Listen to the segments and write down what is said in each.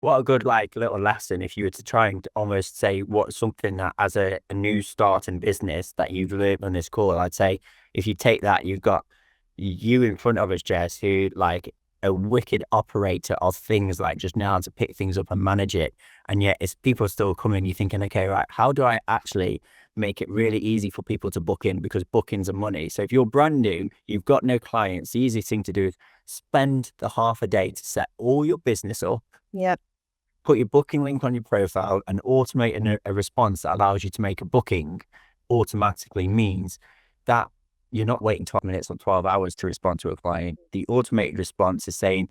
What a good like little lesson if you were to try and almost say what's something that as a new start in business that you've learned on this call. I'd say if you take that, you've got you in front of us, Jess, who like a wicked operator of things, like just know how to pick things up and manage it. And yet it's people still coming, you're thinking, okay, right, how do I actually make it really easy for people to book in, because bookings are money. So if you're brand new, you've got no clients, the easiest thing to do is spend the half a day to set all your business up, Yep. put your booking link on your profile, and automate a response that allows you to make a booking automatically means that you're not waiting 12 minutes or 12 hours to respond to a client. The automated response is saying,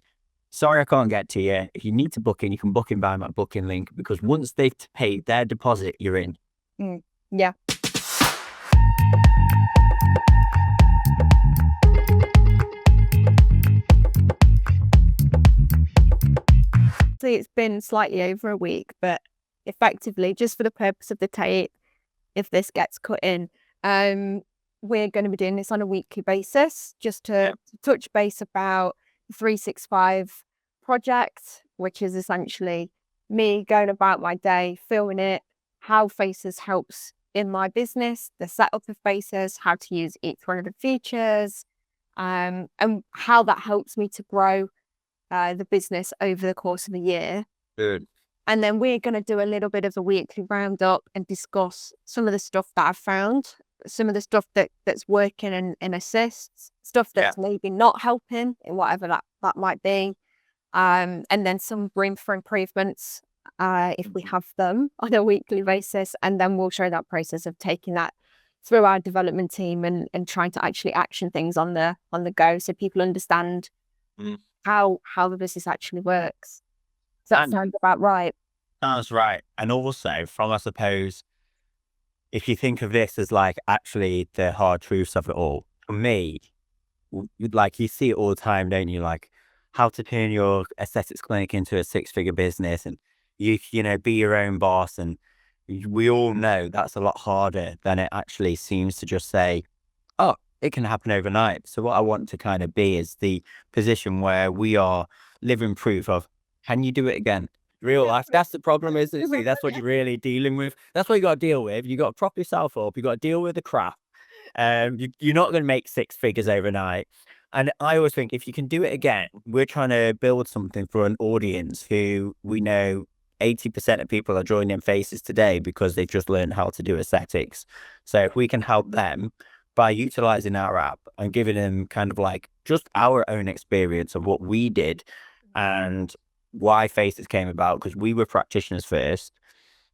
sorry, I can't get to you. If you need to book in, you can book in by my booking link, because once they've paid their deposit, you're in. Yeah. It's been slightly over a week, but effectively, just for the purpose of the tape, if this gets cut in, we're going to be doing this on a weekly basis, just to touch base about the 365 project, which is essentially me going about my day, filming it, how Faces helps in my business, the setup of Faces, how to use each one of the features, and how that helps me to grow the business over the course of a year. Good. And then we're going to do a little bit of a weekly roundup and discuss some of the stuff that I've found, some of the stuff that's working and assists, stuff that's maybe not helping in whatever that might be. And then some room for improvements if we have them on a weekly basis. And then we'll show that process of taking that through our development team and trying to actually action things on the go, so people understand how the business actually works. Does that sound about right? Sounds right. And also from, I suppose, if you think of this as like actually the hard truths of it all, for me, like you see it all the time, don't you? Like how to turn your aesthetics clinic into a 6-figure business, and you know, be your own boss. And we all know that's a lot harder than it actually seems to just say, oh, it can happen overnight. So what I want to kind of be is the position where we are living proof of, can you do it again? Real life. That's the problem, isn't it? That's what you're really dealing with. That's what you got to deal with. You got to prop yourself up. You got to deal with the crap. You're not going to make 6 figures overnight. And I always think if you can do it again, we're trying to build something for an audience who we know 80% of people are joining Faces today because they've just learned how to do aesthetics. So if we can help them by utilizing our app and giving them kind of like just our own experience of what we did and why Faces came about, because we were practitioners first,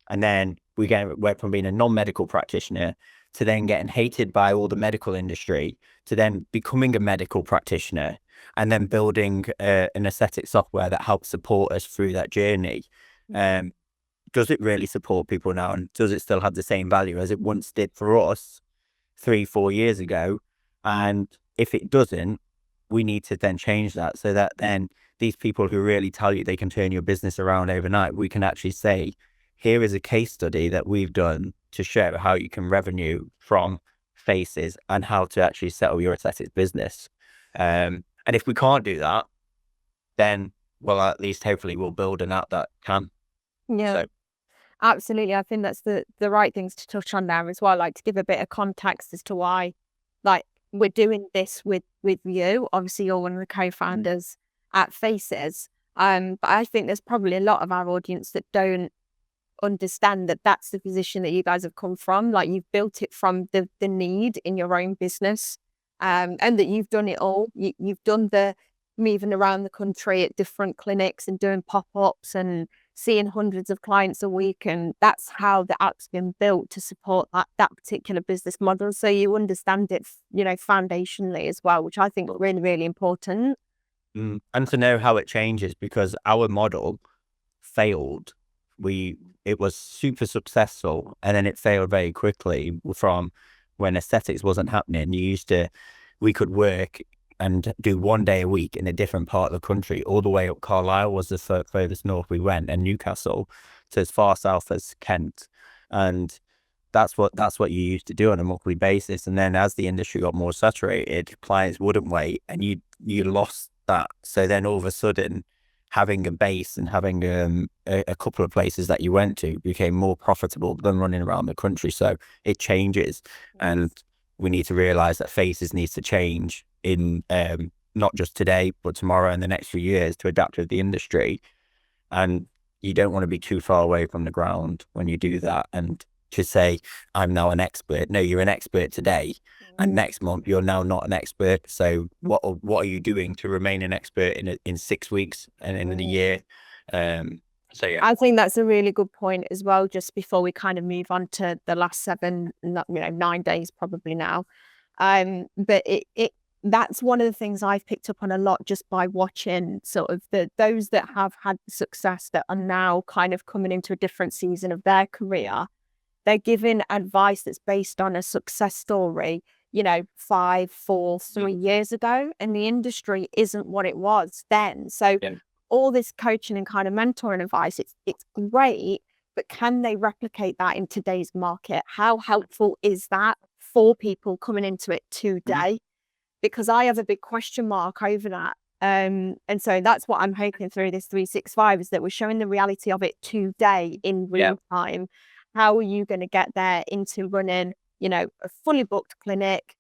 and then we went from being a non-medical practitioner to then getting hated by all the medical industry, to then becoming a medical practitioner, and then building an aesthetic software that helps support us through that journey. Does it really support people now, and does it still have the same value as it once did for us 3-4 years ago? And if it doesn't, we need to then change that, so that then these people who really tell you they can turn your business around overnight, we can actually say, here is a case study that we've done to show how you can revenue from Faces and how to actually settle your aesthetics business. And if we can't do that, then, well, at least hopefully we'll build an app that can. Yeah. So. Absolutely. I think that's the right things to touch on now as well, like to give a bit of context as to why, like, we're doing this with you. Obviously, you're one of the co-founders at Faces. But I think there's probably a lot of our audience that don't understand that that's the position that you guys have come from. Like, you've built it from the need in your own business, and that you've done it all. You've done the moving around the country at different clinics and doing pop-ups and seeing hundreds of clients a week, and that's how the app's been built to support that particular business model. So you understand it, you know, foundationally as well, which I think is really, really important. And to know how it changes, because our model failed. It was super successful, and then it failed very quickly from when aesthetics wasn't happening. We could work and do 1 day a week in a different part of the country, all the way up. Carlisle was the furthest north we went, and Newcastle to as far south as Kent. And that's what you used to do on a monthly basis. And then as the industry got more saturated, clients wouldn't wait, and you lost that. So then all of a sudden, having a base and having a couple of places that you went to became more profitable than running around the country. So it changes, and we need to realize that faces needs to change in not just today, but tomorrow and the next few years to adapt with the industry. And you don't want to be too far away from the ground when you do that. And to say, I'm now an expert. No, you're an expert today. And next month, you're now not an expert. So what are you doing to remain an expert in 6 weeks and in a year? So yeah. I think that's a really good point as well, just before we kind of move on to the last 7, 9 days probably now. But that's one of the things I've picked up on a lot just by watching sort of those that have had success that are now kind of coming into a different season of their career. They're giving advice that's based on a success story, 5, 4, 3 years ago, and the industry isn't what it was then. So all this coaching and kind of mentoring advice, it's great, but can they replicate that in today's market? How helpful is that for people coming into it today? Because I have a big question mark over that. And so that's what I'm hoping through this 365 is that we're showing the reality of it today in real time. How are you going to get there into running, a fully booked clinic?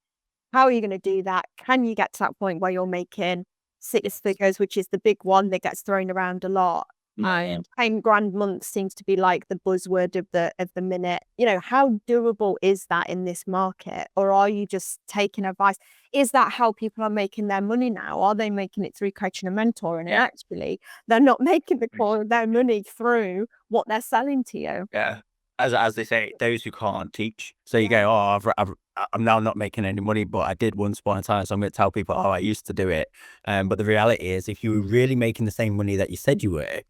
How are you going to do that? Can you get to that point where you're making 6 figures, which is the big one that gets thrown around a lot? 10 grand month seems to be like the buzzword of the minute. How doable is that in this market? Or are you just taking advice? Is that how people are making their money now? Are they making it through coaching and mentoring? And actually, they're not making their money through what they're selling to you. Yeah. As they say, those who can't teach. So you go, I'm now not making any money, but I did once upon a time. So I'm going to tell people, I used to do it. But the reality is, if you were really making the same money that you said you were,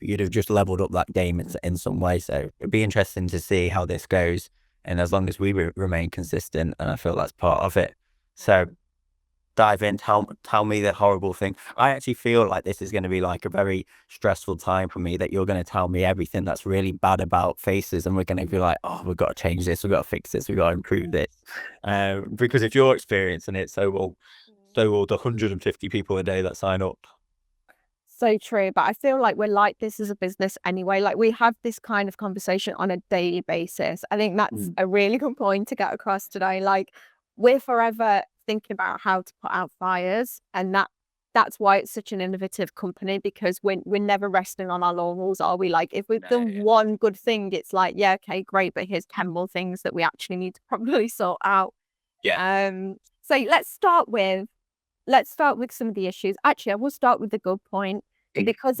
you'd have just leveled up that game in some way. So it'd be interesting to see how this goes. And as long as we remain consistent, and I feel that's part of it. So dive in, tell me the horrible thing. I actually feel like this is going to be like a very stressful time for me, that you're going to tell me everything that's really bad about faces, and we're going to be like, we've got to change this, we've got to fix this, we've got to improve this. Because if you're experiencing it, so will the 150 people a day that sign up. So true. But I feel like we're like this as a business anyway. Like we have this kind of conversation on a daily basis. I think that's a really good point to get across today. Like we're forever thinking about how to put out fires, and that's why it's such an innovative company, because we're never resting on our laurels, are we? Like if we've done one good thing, it's like, yeah, okay, great, but here's 10 more things that we actually need to probably sort out. So let's start with some of the issues. Actually, I will start with the good point, because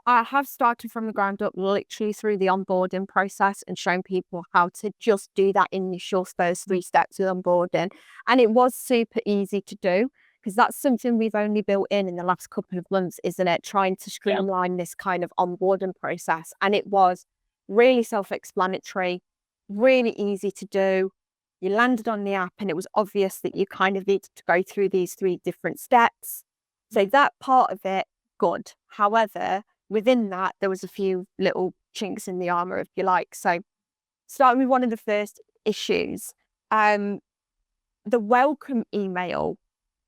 I have started from the ground up, literally through the onboarding process, and shown people how to just do that initial first 3 steps with onboarding. And it was super easy to do, because that's something we've only built in the last couple of months, isn't it? Trying to streamline this kind of onboarding process. And it was really self-explanatory, really easy to do. You landed on the app and it was obvious that you kind of needed to go through these 3 different steps. So that part of it, good. However, within that, there was a few little chinks in the armor, if you like. So starting with one of the first issues, the welcome email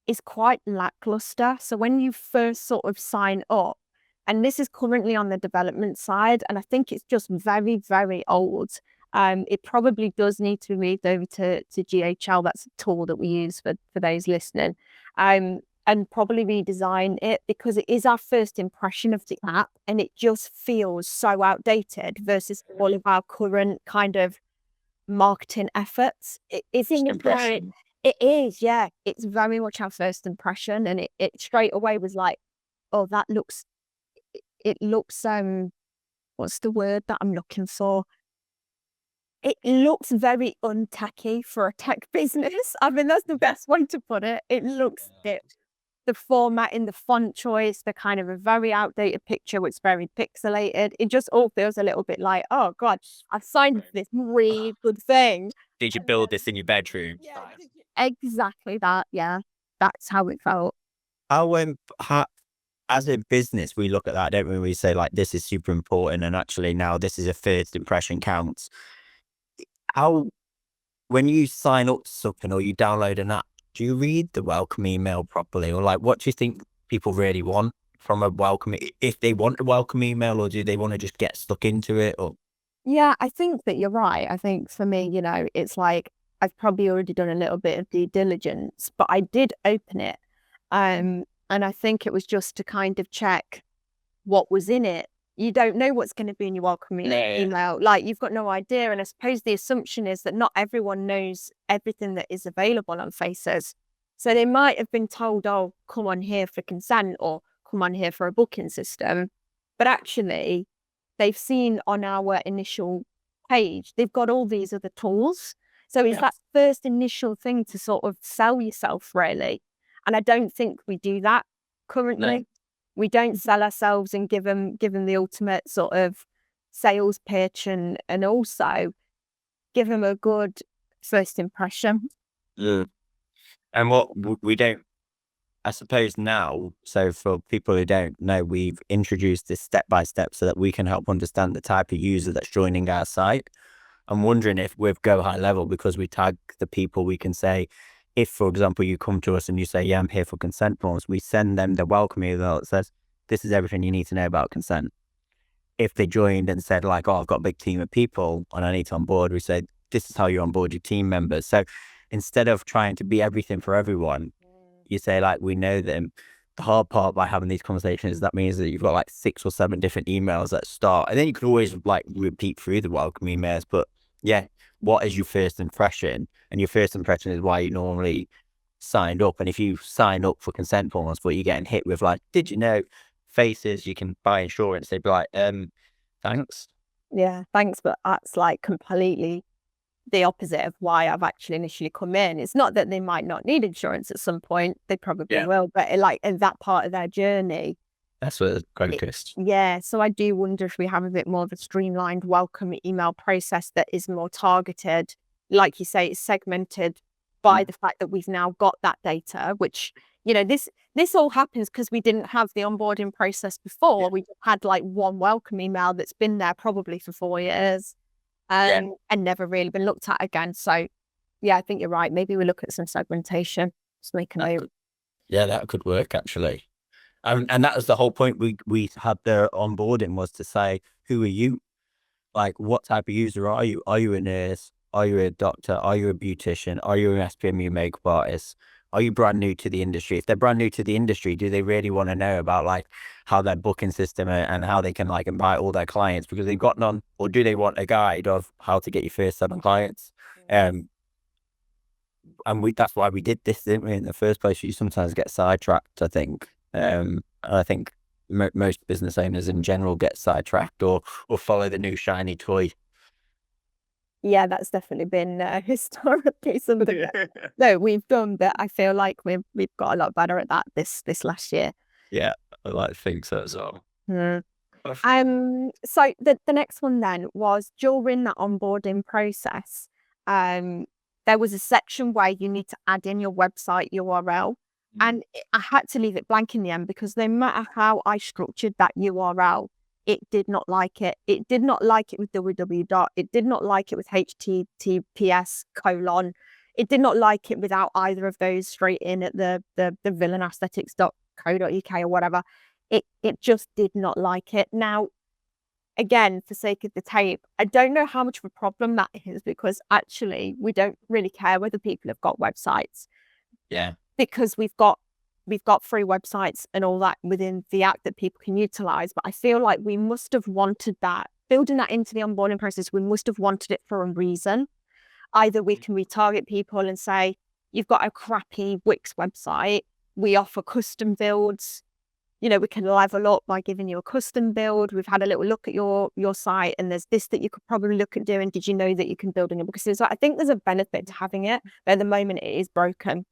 is quite lackluster. So when you first sort of sign up, and this is currently on the development side, and I think it's just very, very old. It probably does need to be moved over to GHL. That's a tool that we use for those listening. And probably redesign it, because it is our first impression of the app, and it just feels so outdated versus all of our current kind of marketing efforts. It's it is, yeah. It's very much our first impression, and it straight away was like, oh, that looks, it looks, what's the word that I'm looking for? It looks very untechy for a tech business. I mean, that's the best way to put it. It looks the format in the font choice, the kind of a very outdated picture, which is very pixelated. It just all feels a little bit like, oh God, I've signed up for this really good thing. Did you build this in your bedroom? Exactly that. Yeah, that's how it felt. How, as a business, we look at that, don't we? We say like, this is super important, and actually now this is a first impression counts. How, when you sign up to something or you download an app, do you read the welcome email properly, or like, what do you think people really want from a welcome, if they want a welcome email, or do they want to just get stuck into it? Or Yeah, I think that you're right. I think for me, it's like I've probably already done a little bit of due diligence, but I did open it. And I think it was just to kind of check what was in it. You don't know what's going to be in your welcome email. Like, you've got no idea. And I suppose the assumption is that not everyone knows everything that is available on Faces. So they might have been told, oh, come on here for consent, or come on here for a booking system. But actually, they've seen on our initial page, they've got all these other tools. So it's that first initial thing to sort of sell yourself, really. And I don't think we do that currently. No. We don't sell ourselves and give them the ultimate sort of sales pitch, and also give them a good first impression. And what we don't, I suppose now, so for people who don't know, we've introduced this step by step so that we can help understand the type of user that's joining our site. I'm wondering if with Go High Level, because we tag the people, we can say, if, for example, you come to us and you say, yeah, I'm here for consent forms, we send them the welcome email that says, this is everything you need to know about consent. If they joined and said like, oh, I've got a big team of people and I need to onboard, we say, this is how you onboard your team members. So instead of trying to be everything for everyone, you say like, we know them. The hard part by having these conversations, that means that you've got like 6 or 7 different emails that start, and then you can always like repeat through the welcome emails. But yeah, what is your first impression? And your first impression is why you normally signed up. And if you sign up for consent forms, but you're getting hit with like, did you know Faces, you can buy insurance, they'd be like, thanks. Yeah, thanks, but that's like completely the opposite of why I've actually initially come in. It's not that they might not need insurance at some point, they probably will, but like in that part of their journey, that's what it's focused. Yeah, so I do wonder if we have a bit more of a streamlined welcome email process that is more targeted. Like you say, it's segmented by the fact that we've now got that data, which, this all happens because we didn't have the onboarding process before. We had like one welcome email that's been there probably for 4 years, and never really been looked at again. So yeah, I think you're right. Maybe we look at some segmentation, just make a note. Yeah, that could work actually. And that was the whole point we had the onboarding, was to say, who are you? Like, what type of user are you? Are you a nurse? Are you a doctor? Are you a beautician? Are you an SPMU makeup artist? Are you brand new to the industry? If they're brand new to the industry, do they really want to know about like how their booking system and how they can like invite all their clients because they've got none? Or do they want a guide of how to get your first 7 clients? And that's why we did this, didn't we, in the first place? You sometimes get sidetracked, I think. I think most business owners in general get sidetracked or follow the new shiny toy. Yeah, that's definitely been historically something that we've done, but I feel like we've got a lot better at that this last year. Yeah, I like to think so as well. So the next one then was, during that onboarding process, there was a section where you need to add in your website URL. And I had to leave it blank in the end because no matter how I structured that URL, it did not like it. It did not like it with www. It did not like it with https:/. It did not like it without either of those straight in at the villainaesthetics.co.uk or whatever. It just did not like it. Now, again, for sake of the tape, I don't know how much of a problem that is, because actually we don't really care whether people have got websites. Yeah. Because we've got free websites and all that within the app that people can utilize. But I feel like we must have wanted that, building that into the onboarding process, we must have wanted it for a reason. Either we can retarget people and say, you've got a crappy Wix website, we offer custom builds. We can level up by giving you a custom build. We've had a little look at your site, and there's this that you could probably look at doing. Did you know that you can build on your books? So I think there's a benefit to having it, but at the moment it is broken.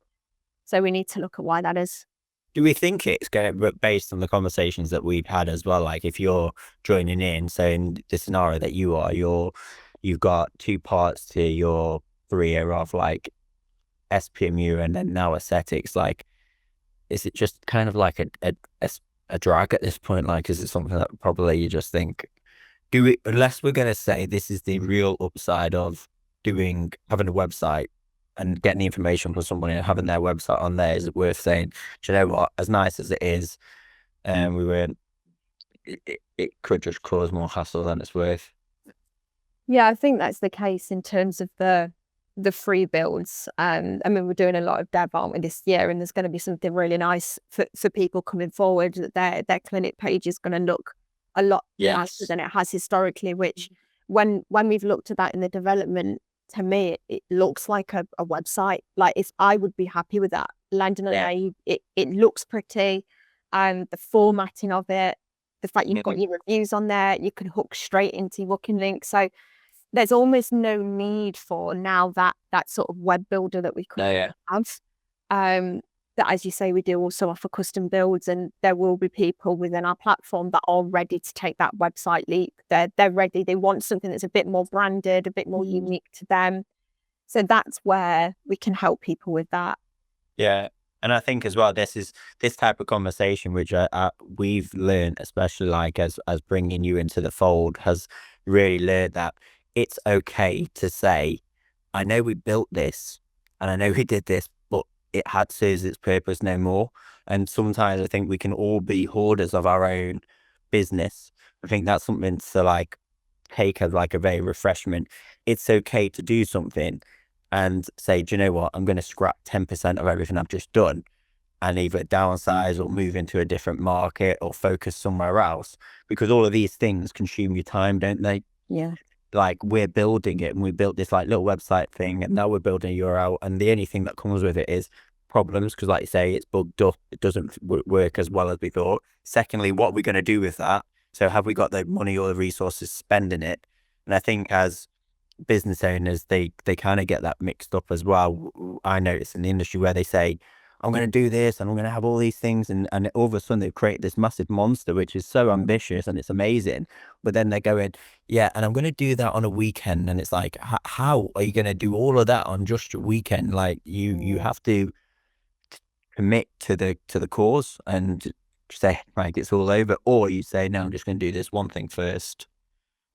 So we need to look at why that is. Do we think it's going to, based on the conversations that we've had as well, like if you're joining in, so in the scenario that you've got 2 parts to your career of like SPMU and then now aesthetics, like, is it just kind of like a drag at this point? Like, is it something that probably you just think, unless we're going to say this is the real upside of having a website and getting the information from someone and having their website on there, is it worth saying, do you know what, as nice as it is, and we weren't. It could just cause more hassle than it's worth. Yeah, I think that's the case in terms of the free builds. I mean, we're doing a lot of dev, aren't we, this year, and there's going to be something really nice for people coming forward, that their clinic page is going to look a lot nicer than it has historically, which when we've looked at that in the development, to me it looks like a website. Like, I would be happy with that. Landing on there, it looks pretty, and the formatting of it, the fact you've got your reviews on there, you can hook straight into your booking link. So there's almost no need for now that sort of web builder that we could have. That, as you say, we do also offer custom builds, and there will be people within our platform that are ready to take that website leap. They're ready. They want something that's a bit more branded, a bit more unique to them. So that's where we can help people with that. Yeah. And I think as well, this type of conversation, which we've learned, especially like as bringing you into the fold, has really learned that it's okay to say, I know we built this and I know we did this, but it had serves its purpose no more. And sometimes I think we can all be hoarders of our own business. I think that's something to like take as like a very refreshment. It's okay to do something and say, do you know what? I'm going to scrap 10% of everything I've just done and either downsize or move into a different market or focus somewhere else, because all of these things consume your time, don't they? Yeah. Like, we're building it and we built this like little website thing, and now we're building a URL, and the only thing that comes with it is problems, because like you say, it's bugged up, it doesn't work as well as we thought. Secondly, what are we going to do with that? So have we got the money or the resources spending it? And I think as business owners, they kind of get that mixed up as well. I notice in the industry where they say, I'm going to do this and I'm going to have all these things, and all of a sudden they create this massive monster which is so ambitious and it's amazing, but then they're going, yeah, and I'm going to do that on a weekend, and it's like, how are you going to do all of that on just your weekend? Like, you have to commit to the cause and say, like, it's all over, or you say, no, I'm just going to do this one thing first.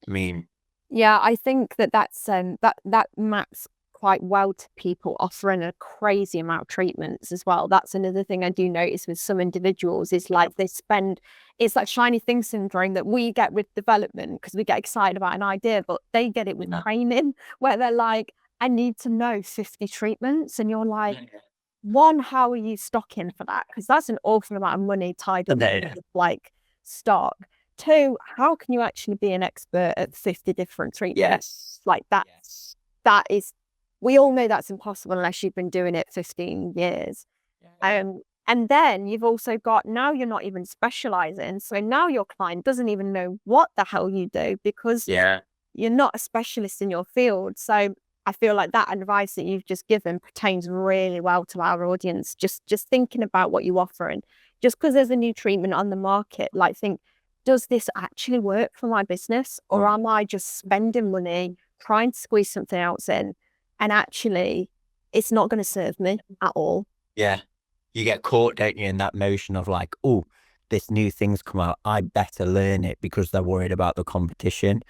I mean, yeah, I think that's that maps quite well to people offering a crazy amount of treatments as well. That's another thing I do notice with some individuals, is like it's like shiny thing syndrome that we get with development, because we get excited about an idea, but they get it with training, where they're like, I need to know 50 treatments, and you're like, one, how are you stocking for that? Because that's an awful amount of money tied up in like stock. Two, how can you actually be an expert at 50 different treatments? Like, that is, we all know that's impossible unless you've been doing it 15 years. And then you've also got, now you're not even specializing. So now your client doesn't even know what the hell you do, because you're not a specialist in your field. So I feel like that advice that you've just given pertains really well to our audience. Just thinking about what you offer, and just because there's a new treatment on the market, like, think, does this actually work for my business, or am I just spending money trying to squeeze something else in, and actually it's not going to serve me at all? Yeah. You get caught, don't you, in that motion of like, oh, this new thing's come out, I better learn it, because they're worried about the competition.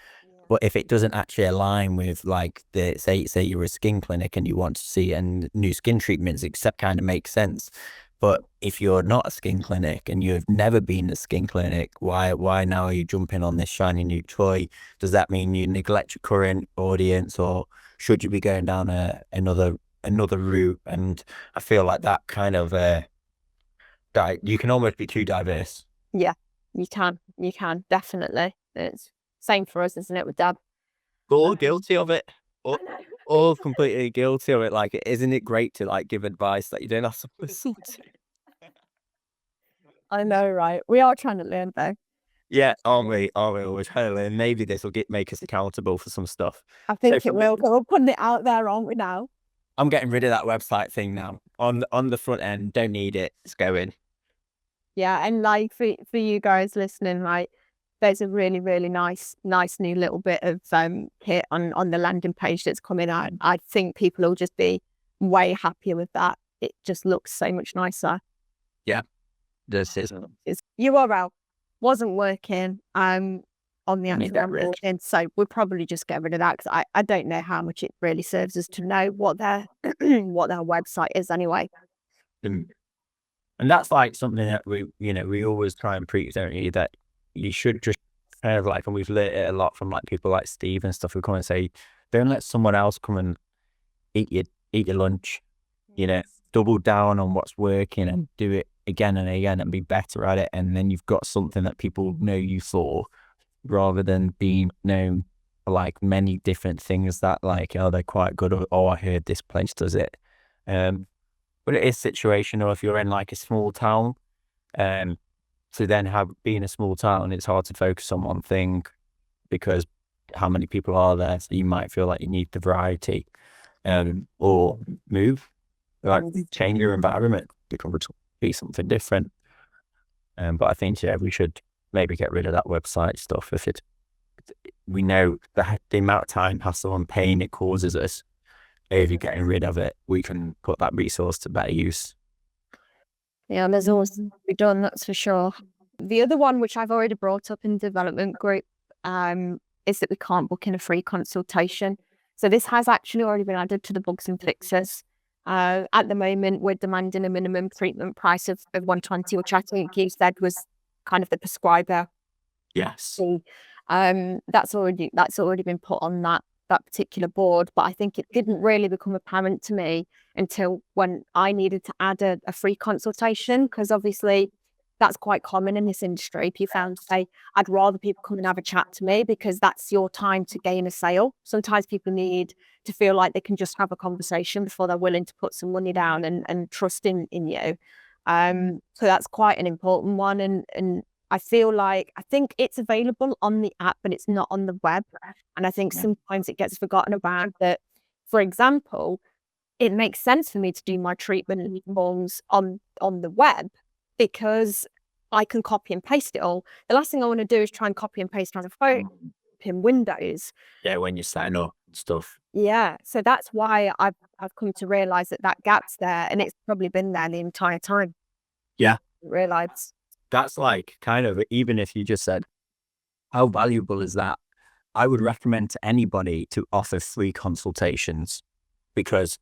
But if it doesn't actually align with like say you're a skin clinic and you want to see and new skin treatments, it kind of makes sense. But if you're not a skin clinic and you've never been a skin clinic, why now are you jumping on this shiny new toy? Does that mean you neglect your current audience, or should you be going down another route? And I feel like that kind of you can almost be too diverse. Yeah, you can definitely. It's same for us, isn't it, with Dab? We're all guilty of it. All completely guilty of it. Like, isn't it great to like give advice that you don't have to listen to? I know, right? We are trying to learn, though. Yeah, aren't we? We're trying to learn. Maybe this will make us accountable for some stuff. I think it will. We're putting it out there, aren't we now? I'm getting rid of that website thing now. On the front end, don't need it. It's going. Yeah, and like for you guys listening, like, there's a really, really nice new little bit of kit on the landing page that's coming out. I think people will just be way happier with that. It just looks so much nicer. Yeah, this is. Its URL wasn't working on the actual onboarding, so we'll probably just get rid of that, because I don't know how much it really serves us to know what their what their website is anyway. And that's like something that we always try and preach, don't you, that you should just kind of like, and we've learned it a lot from like people like Steve and stuff, who come and say, don't let someone else come and eat your lunch, double down on what's working and do it again and again and be better at it. And then you've got something that people know you for, rather than being known for like many different things that like, oh, they're quite good, or oh, I heard this place does it. But it is situational if you're in like a small town. So then being a small town, it's hard to focus on one thing because how many people are there? So you might feel like you need the variety, or move, like change your environment, be something different. But I think, yeah, we should maybe get rid of that website stuff if we know the amount of time, hassle and pain it causes us. If you're getting rid of it, we can put that resource to better use. Yeah, there's always to be done, that's for sure. The other one, which I've already brought up in development group, is that we can't book in a free consultation. So this has actually already been added to the bugs and fixes. At the moment, we're demanding a minimum treatment price of 120, which I think you said was kind of the prescriber Yes. fee. That's already been put on that particular board, but I think it didn't really become apparent to me until when I needed to add a free consultation, because obviously that's quite common in this industry. If you found, say, I'd rather people come and have a chat to me because that's your time to gain a sale. Sometimes people need to feel like they can just have a conversation before they're willing to put some money down and trust in you. So that's quite an important one. And I think it's available on the app, but it's not on the web. And I think sometimes it gets forgotten about that. For example, it makes sense for me to do my treatment forms on the web because I can copy and paste it all. The last thing I want to do is try and copy and paste on a phone in Windows. Yeah, when you're setting up stuff. Yeah, so that's why I've come to realize that gap's there, and it's probably been there the entire time. Yeah, Realize that's like kind of, even if you just said, how valuable is that? I would recommend to anybody to offer free consultations, because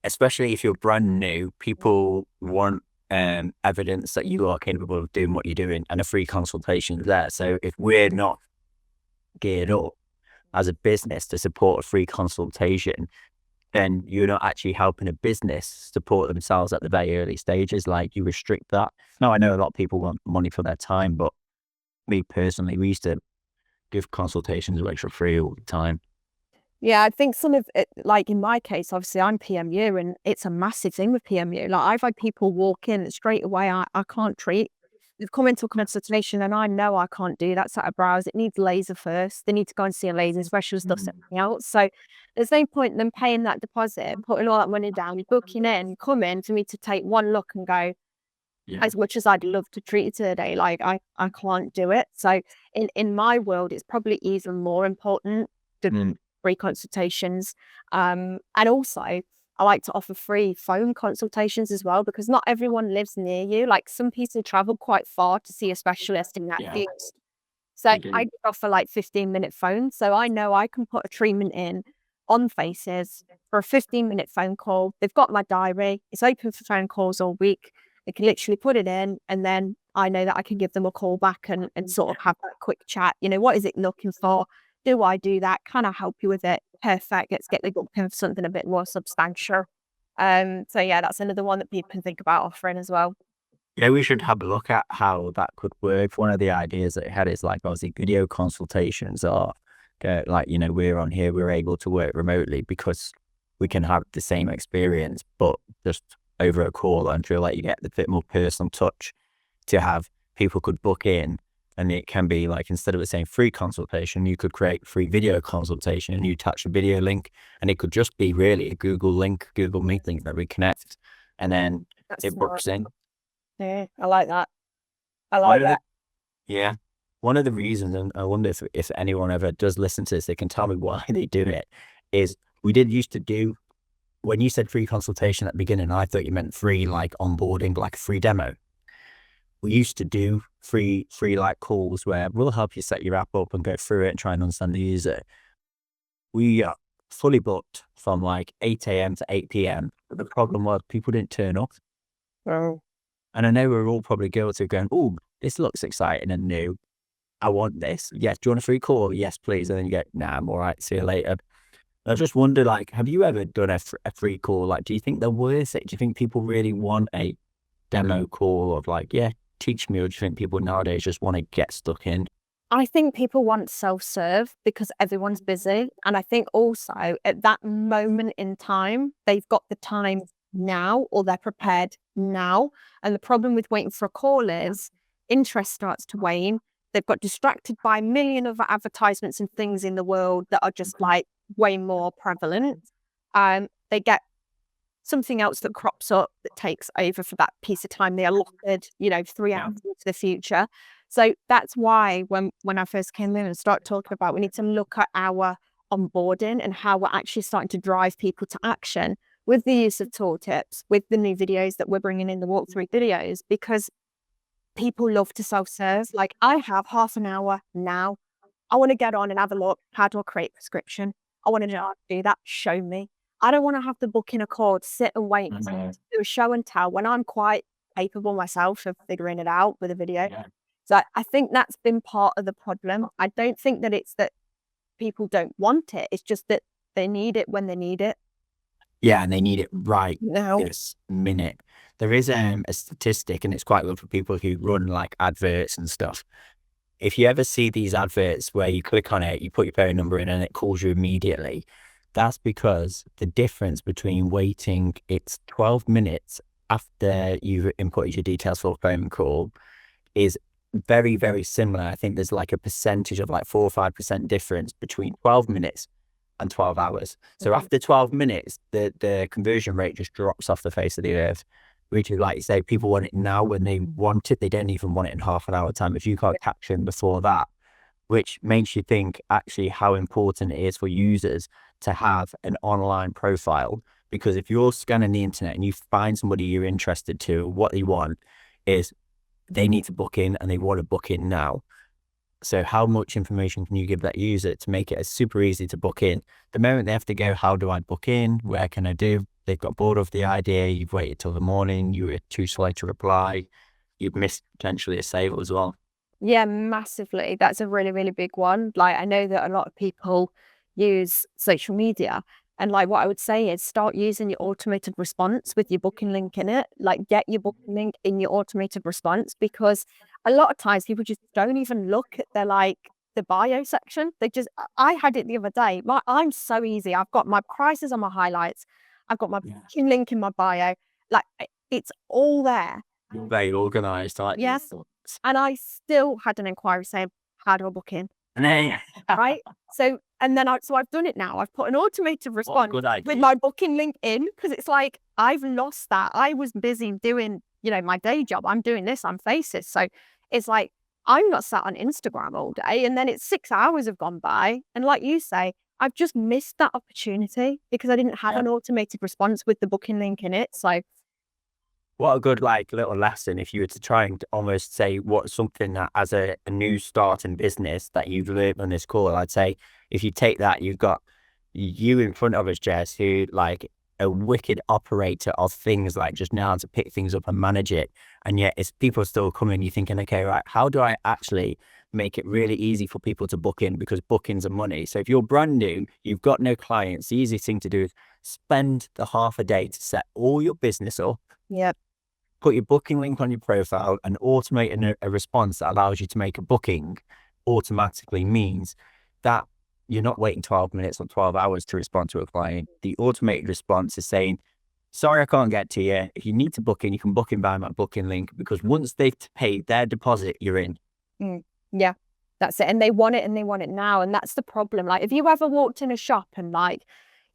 especially if you're brand new, people want evidence that you are capable of doing what you're doing, and a free consultation is there. So if we're not geared up as a business to support a free consultation, then you're not actually helping a business support themselves at the very early stages. Like, you restrict that. Now, I know a lot of people want money for their time, but me personally, we used to give consultations away for free all the time. Yeah, I think some of it, like in my case, obviously I'm PMU and it's a massive thing with PMU. Like, I've had people walk in and straight away, I can't treat. They've come into a consultation and I know I can't do that set of brows. It needs laser first. They need to go and see a laser specialist or something else. So there's no point in them paying that deposit, putting all that money down, booking in, coming for me to take one look and go, as much as I'd love to treat it today, like I can't do it. So in my world, it's probably even more important to free consultations. And also, I like to offer free phone consultations as well, because not everyone lives near you. Like, some people travel quite far to see a specialist in that field. So I offer like 15-minute phones. So I know I can put a treatment in on Faces for a 15-minute phone call. They've got my diary. It's open for phone calls all week. They can literally put it in, and then I know that I can give them a call back and sort of have that quick chat. What is it looking for? Do I do that? Can I help you with it? Perfect. Let's get the book in for something a bit more substantial. So yeah, that's another one that people can think about offering as well. Yeah, we should have a look at how that could work. One of the ideas that it had is like, obviously, video consultations are like, we're on here, we're able to work remotely because we can have the same experience, but just over a call, and feel like you get the bit more personal touch to have. People could book in, and it can be like, instead of it saying free consultation, you could create free video consultation, and you attach a video link, and it could just be really a Google link, Google Meet link that we connect, and then it books in. Yeah, I like that. I like that. Yeah. One of the reasons, and I wonder if anyone ever does listen to this, they can tell me why they do it, is we did used to do, when you said free consultation at the beginning, I thought you meant free, like onboarding, like a free demo. We used to do free like calls where we'll help you set your app up and go through it and try and understand the user. We are fully booked from like 8 a.m. to 8 p.m. But the problem was people didn't turn up. Oh. And I know we're all probably guilty of going, oh, this looks exciting and new. I want this. Yes. Do you want a free call? Yes, please. And then you go, nah, I'm all right. See you later. I just wonder, like, have you ever done a free call? Like, do you think they're worth it? Do you think people really want a demo call of like, yeah, teach me? Or do you think people nowadays just want to get stuck in? I think people want self-serve because everyone's busy. And I think also at that moment in time, they've got the time now or they're prepared now. And the problem with waiting for a call is interest starts to wane. They've got distracted by a million other advertisements and things in the world that are just like way more prevalent. They get something else that crops up that takes over for that piece of time they allotted, 3 hours into the future. So that's why when I first came in and started talking about, we need to look at our onboarding and how we're actually starting to drive people to action with the use of tooltips, with the new videos that we're bringing in, the walkthrough videos, because people love to self-serve. Like, I have half an hour now. I want to get on and have a look. How do I create a prescription? I want to know how to do that. Show me. I don't want to have to book in a call, sit and wait to do a show and tell when I'm quite capable myself of figuring it out with a video. Yeah. So I think that's been part of the problem. I don't think that it's that people don't want it. It's just that they need it when they need it. Yeah, and they need it right No. this minute. There is a statistic, and it's quite good for people who run like adverts and stuff. If you ever see these adverts where you click on it, you put your phone number in and it calls you immediately, that's because the difference between waiting, it's 12 minutes after you've inputted your details for a phone call, is very, very similar. I think there's like a percentage of like 4 or 5% difference between 12 minutes and 12 hours. So after 12 minutes, the conversion rate just drops off the face of the earth, which is, like you say, people want it now when they want it. They don't even want it in half an hour time. If you can't catch them before that, which makes you think actually how important it is for users to have an online profile. Because if you're scanning the internet and you find somebody you're interested to, what they want is they need to book in and they want to book in now. So how much information can you give that user to make it as super easy to book in? The moment they have to go, how do I book in? Where can I do? They've got bored of the idea. You've waited till the morning. You were too slow to reply. You've missed potentially a sale as well. Yeah, massively. That's a really, really big one. Like, I know that a lot of people use social media, and like what I would say is start using your automated response with your booking link in it. Like, get your booking link in your automated response, because a lot of times people just don't even look at their the bio section. I had it the other day. I'm so easy. I've got my prices on my highlights. I've got my booking link in my bio. Like, it's all there. You're very organized, aren't you? Yes. And I still had an inquiry saying, how do I book in? Right? So, and then so I've done it now. I've put an automated response with my booking link in, because it's like, I've lost that. I was busy doing, my day job. I'm doing this, I'm faces. So it's like, I'm not sat on Instagram all day, and then it's 6 hours have gone by. And like you say, I've just missed that opportunity because I didn't have an automated response with the booking link in it. So what a good like little lesson if you were to try and almost say what's something that as a new start in business that you've learned on this call. I'd say if you take that, you've got you in front of us, Jess, who like a wicked operator of things, like just know how to pick things up and manage it. And yet it's people still coming, you're thinking, okay, right, how do I actually make it really easy for people to book in? Because bookings are money. So if you're brand new, you've got no clients, the easiest thing to do is spend the half a day to set all your business up. yeah. Put your booking link on your profile and automate a response that allows you to make a booking automatically means that you're not waiting 12 minutes or 12 hours to respond to a client. The automated response is saying, sorry, I can't get to you. If you need to book in, you can book in by my booking link, because once they've paid their deposit, you're in. Yeah, that's it. And they want it, and they want it now. And that's the problem. Like, if you ever walked in a shop and like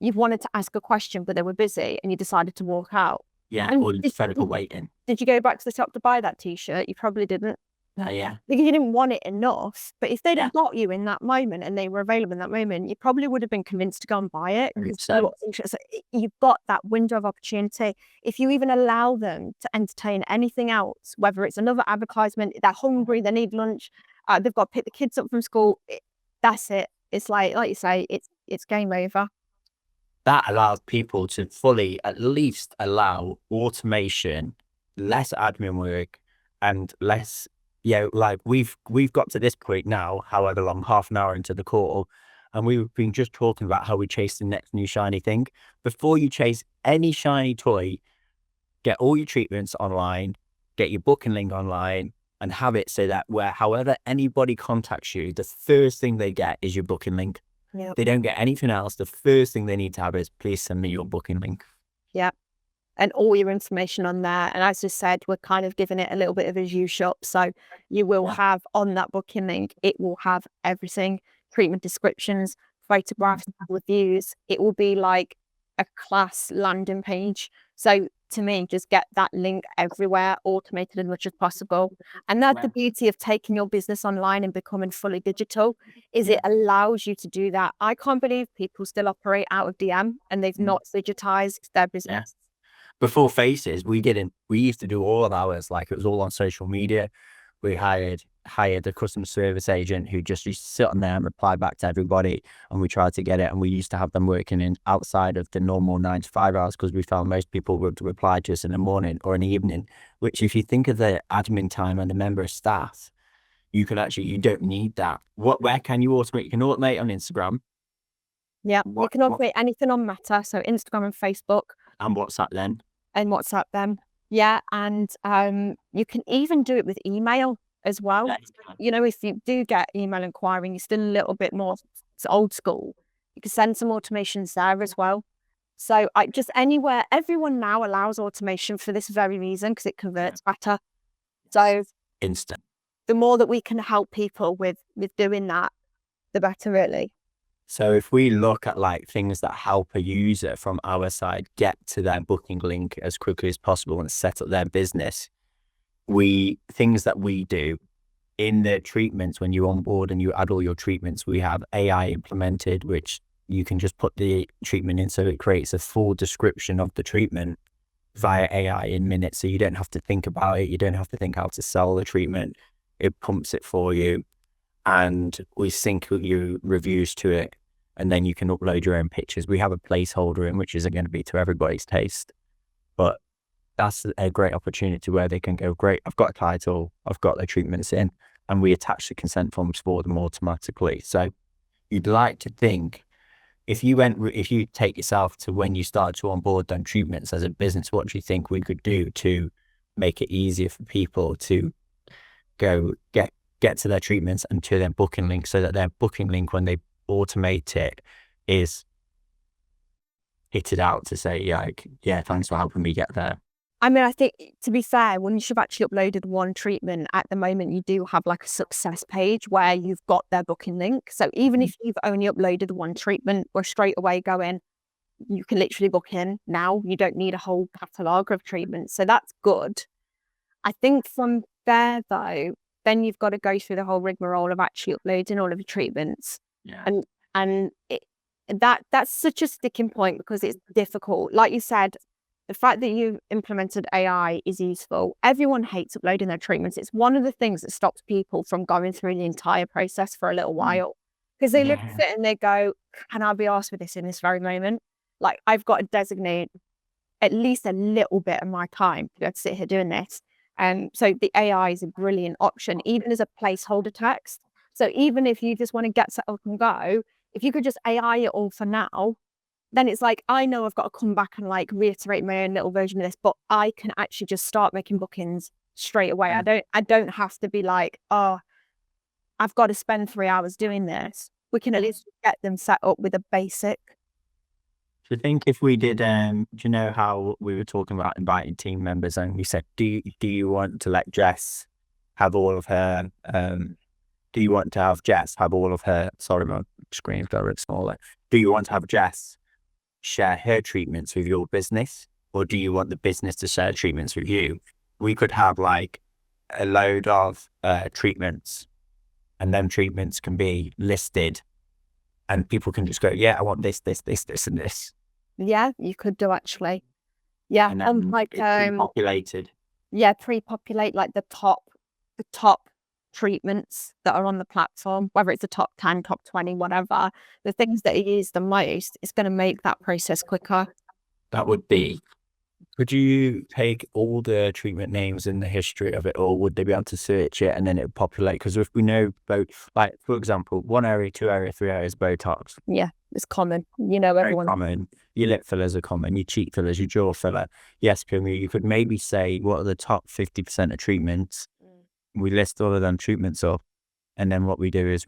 you've wanted to ask a question, but they were busy and you decided to walk out. Yeah, And or you're fed up of waiting. did you go back to the shop to buy that t-shirt? You probably didn't. Yeah. Because you didn't want it enough. But if they'd got you in that moment and they were available in that moment, you probably would have been convinced to go and buy it. So you've got that window of opportunity. If you even allow them to entertain anything else, whether it's another advertisement, they're hungry, they need lunch, they've got to pick the kids up from school, that's it. It's like you say, it's game over. That allows people to fully at least allow automation less admin work and less, like we've got to this point now, however long, half an hour into the call, and we've been just talking about how we chase the next new shiny thing. Before you chase any shiny toy, get all your treatments online, get your booking link online, and have it so that however anybody contacts you, the first thing they get is your booking link. Yeah. They don't get anything else. The first thing they need to have is, please send me your booking link. Yeah. And all your information on there. And as I said, we're kind of giving it a little bit of a U shop. So you will have on that booking link, it will have everything, treatment descriptions, photographs, reviews. It will be like a class landing page. So to me, just get that link everywhere, automated as much as possible. And that's the beauty of taking your business online and becoming fully digital, is it allows you to do that. I can't believe people still operate out of DM and they've not digitized their business. Before Faces, we used to do all of ours, like it was all on social media. We hired a customer service agent who just used to sit on there and reply back to everybody, and we tried to get it. And we used to have them working in outside of the normal 9 to 5 hours, because we found most people would reply to us in the morning or in the evening, which if you think of the admin time and the member of staff, you don't need that. Where can you automate? You can automate on Instagram. Yeah, you can automate anything on Meta, so Instagram and Facebook. And WhatsApp then. And WhatsApp them. Yeah, and you can even do it with email as well. You know, if you do get email inquiring, you're still a little bit more old school, you can send some automations there as well. So just anywhere, everyone now allows automation for this very reason, because it converts better. So instant. The more that we can help people with doing that, the better, really. So if we look at like things that help a user from our side get to their booking link as quickly as possible and set up their business, things that we do in the treatments, when you onboard and you add all your treatments, we have AI implemented, which you can just put the treatment in, so it creates a full description of the treatment via AI in minutes. So you don't have to think about it. You don't have to think how to sell the treatment. It pumps it for you. And we sync your reviews to it, and then you can upload your own pictures. We have a placeholder in, which isn't going to be to everybody's taste, but that's a great opportunity where they can go, great, I've got a title, I've got their treatments in, and we attach the consent forms for them automatically. So you'd like to think, if you take yourself to when you start to onboard them treatments as a business, what do you think we could do to make it easier for people to go get to their treatments and to their booking link, so that their booking link, when they automate it, is hitted out to say, yeah, thanks for helping me get there? I mean, I think, to be fair, once you've actually uploaded one treatment, at the moment, you do have like a success page where you've got their booking link. So even if you've only uploaded one treatment, we're straight away going, you can literally book in now. You don't need a whole catalogue of treatments. So that's good. I think from there, though, then you've got to go through the whole rigmarole of actually uploading all of your treatments. Yeah. And that's such a sticking point, because it's difficult. Like you said, the fact that you've implemented AI is useful. Everyone hates uploading their treatments. It's one of the things that stops people from going through the entire process for a little while, because they look at it and they go, can I be asked for this in this very moment? Like, I've got to designate at least a little bit of my time to be able to sit here doing this. And so the AI is a brilliant option, even as a placeholder text. So even if you just want to get set up and go, if you could just AI it all for now, then it's like, I know I've got to come back and like reiterate my own little version of this, but I can actually just start making bookings straight away. I don't have to be like, oh, I've got to spend 3 hours doing this. We can at least get them set up with a basic. Do you think if we did, do you know how we were talking about inviting team members, and we said, do you want to let Jess have all of her, do you want to have Jess have all of her, sorry, my screen's got a bit smaller. Do you want to have Jess share her treatments with your business, or do you want the business to share treatments with you? We could have like a load of treatments, and them treatments can be listed, and people can just go, yeah, I want this, this, this, this, and this. Yeah, you could do, actually. Yeah, And like pre-populated. Yeah, pre-populate like the top treatments that are on the platform, whether it's the top 10, top 20, whatever, the things that are used the most, it's going to make that process quicker. That would be Could you take all the treatment names and the history of it, or would they be able to search it and then it would populate? Because if we know both, like for example, 1 area, 2 area, 3 areas, Botox, Yeah, it's common. You know, very everyone. common. Your lip fillers are common. Your cheek fillers, your jaw filler. Yes, you could maybe say what are the top 50% of treatments. We list all of them treatments up, and then what we do is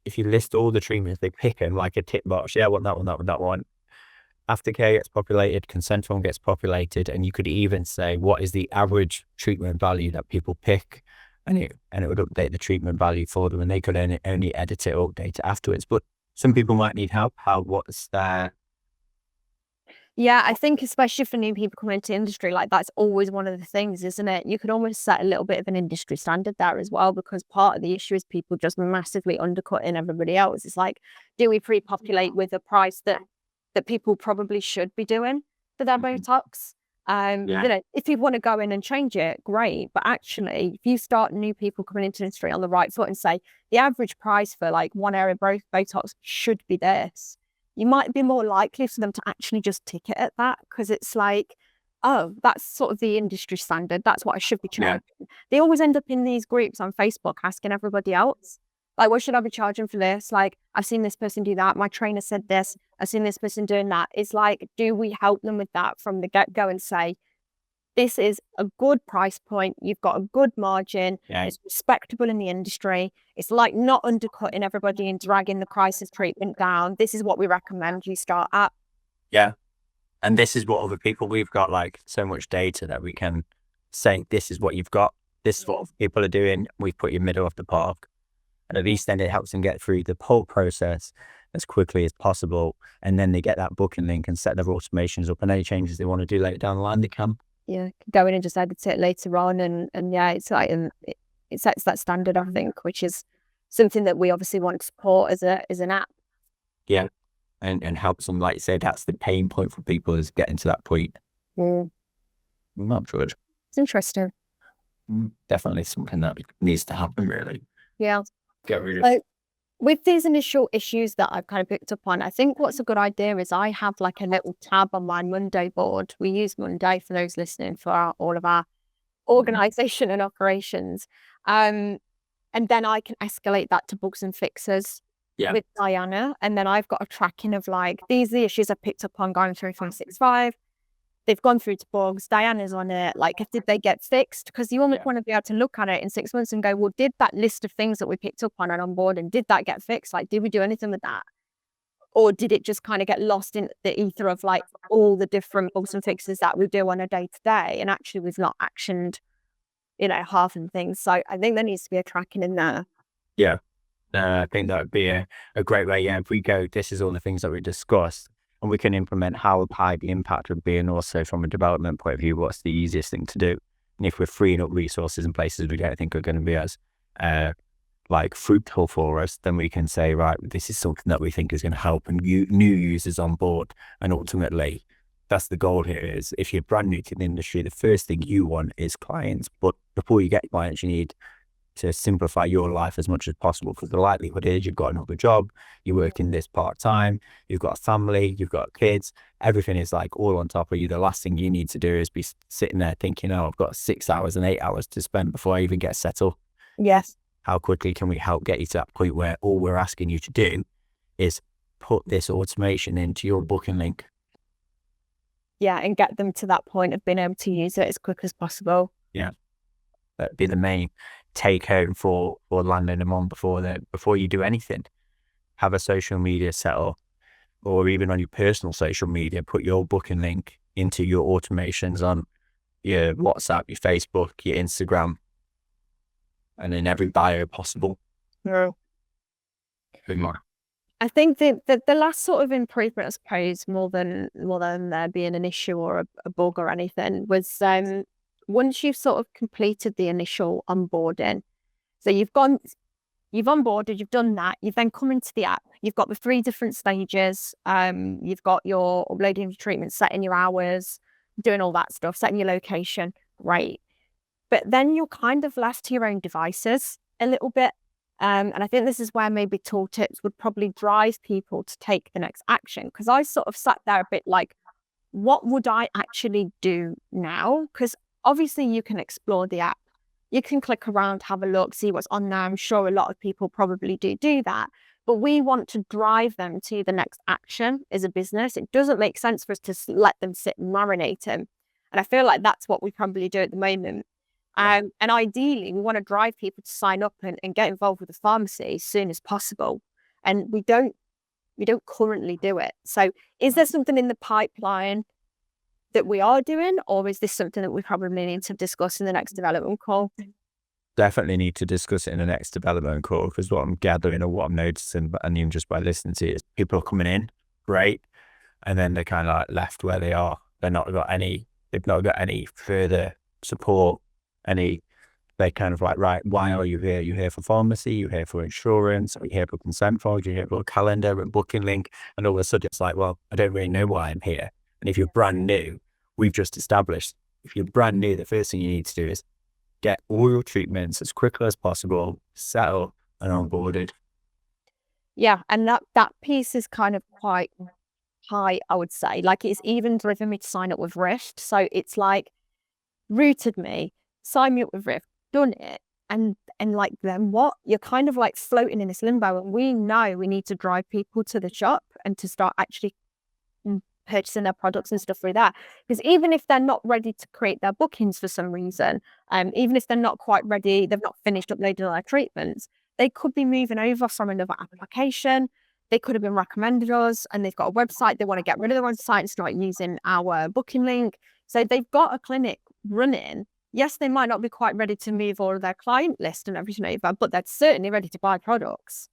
if you list all the treatments, they pick them like a tick box. Yeah, I want that one, that one, that one. Aftercare gets populated, consent form gets populated, and you could even say what is the average treatment value that people pick, and it would update the treatment value for them, and they could only edit it or update it afterwards. But some people might need help. What's their Yeah, I think especially for new people coming into the industry, like that's always one of the things, isn't it? You could almost set a little bit of an industry standard there as well, because part of the issue is people just massively undercutting everybody else. It's like, do we pre-populate with a price that people probably should be doing for their Botox? Yeah. You know, if you want to go in and change it, great. But actually, if you start new people coming into the industry on the right foot and say the average price for like 1 area Botox should be this, you might be more likely for them to actually just tick it at that, because it's like, oh, that's sort of the industry standard. That's what I should be charging. They always end up in these groups on Facebook asking everybody else, like, what should I be charging for this? Like, I've seen this person do that. My trainer said this. I've seen this person doing that. It's like, do we help them with that from the get-go and say, this is a good price point. You've got a good margin. Yeah. It's respectable in the industry. It's like not undercutting everybody and dragging the crisis treatment down. This is what we recommend you start at. Yeah. And this is what other people, we've got like so much data that we can say, this is what you've got. This is what people are doing. We've put you middle of the park. And at least then it helps them get through the whole process as quickly as possible. And then they get that booking link and set their automations up, and any changes they want to do later down the line, they can. Yeah, go in and just edit it later on, and yeah, it's like, and it sets that standard, I think, which is something that we obviously want to support as an app. Yeah, and helps them, like you say, that's the pain point for people, is getting to that point. Not good. It's interesting. Definitely something that needs to happen, really. Yeah. Get rid of. Like, with these initial issues that I've kind of picked up on, I think what's a good idea is I have like a little tab on my Monday board. We use Monday, for those listening, for all of our organization and operations. And then I can escalate that to bugs and fixes with Diana. And then I've got a tracking of like, these are the issues I picked up on going through 365. They've gone through to bugs. Diana's on it. Like, did they get fixed? Because you almost want to be able to look at it in 6 months and go, well, did that list of things that we picked up on and onboarding, did that get fixed? Like, did we do anything with that? Or did it just kind of get lost in the ether of like all the different bugs and fixes that we do on a day to day? And actually we've not actioned, you know, half of things. So I think there needs to be a tracking in there. Yeah. I think that would be a great way. Yeah, if we go, this is all the things that we discussed, and we can implement how high the impact would be, and also from a development point of view, what's the easiest thing to do. And if we're freeing up resources in places we don't think are going to be as like fruitful for us, then we can say, right, this is something that we think is going to help and new users on board. And ultimately, that's the goal here, is if you're brand new to the industry, the first thing you want is clients. But before you get clients, you need to simplify your life as much as possible, because the likelihood is you've got another job, you're working this part-time, you've got a family, you've got kids, everything is like all on top of you. The last thing you need to do is be sitting there thinking, oh, I've got 6 hours and 8 hours to spend before I even get settled. Yes. How quickly can we help get you to that point where all we're asking you to do is put this automation into your booking link? Yeah, and get them to that point of being able to use it as quick as possible. Yeah, that'd be the main take home for landing them on before you do anything. Have a social media set up, or even on your personal social media, put your booking link into your automations on your WhatsApp, your Facebook, your Instagram, and in every bio possible. No. More. I think the last sort of improvement, I suppose, more than there being an issue or a bug or anything, was once you've sort of completed the initial onboarding. So you've onboarded, you've done that, you've then come into the app, you've got the 3 different stages, you've got your uploading your treatment, setting your hours, doing all that stuff, setting your location, great. But then you're kind of left to your own devices a little bit. And I think this is where maybe tooltips would probably drive people to take the next action. Because I sort of sat there a bit like, what would I actually do now? Because obviously you can explore the app. You can click around, have a look, see what's on there. I'm sure a lot of people probably do that. But we want to drive them to the next action as a business. It doesn't make sense for us to let them sit and marinate them. And I feel like that's what we probably do at the moment. And ideally, we want to drive people to sign up and get involved with the pharmacy as soon as possible. And we don't currently do it. So is there something in the pipeline that we are doing, or is this something that we probably need to discuss in the next development call? Definitely need to discuss it in the next development call, because what I'm gathering or what I'm noticing, and even just by listening to it, is people are coming in, great, and then they're kind of like left where they are. They've not got any further support, they're kind of like, right, why are you here? You're here for pharmacy, you're here for insurance, you're here for consent forms, you're here for a calendar and booking link. And all of a sudden it's like, well, I don't really know why I'm here. And if you're brand new, we've just established, if you're brand new, the first thing you need to do is get all your treatments as quickly as possible, settled and onboarded. Yeah, and that piece is kind of quite high, I would say. Like, it's even driven me to sign up with Rift. So it's like rooted me, sign me up with Rift, done it, and like, then what? You're kind of like floating in this limbo, and we know we need to drive people to the shop and to start actually purchasing their products and stuff through that. Because even if they're not ready to create their bookings for some reason, even if they're not quite ready, they've not finished uploading their treatments, they could be moving over from another application. They could have been recommended us, and they've got a website. They want to get rid of the website and start using our booking link. So they've got a clinic running. Yes, they might not be quite ready to move all of their client list and everything over, but they're certainly ready to buy products.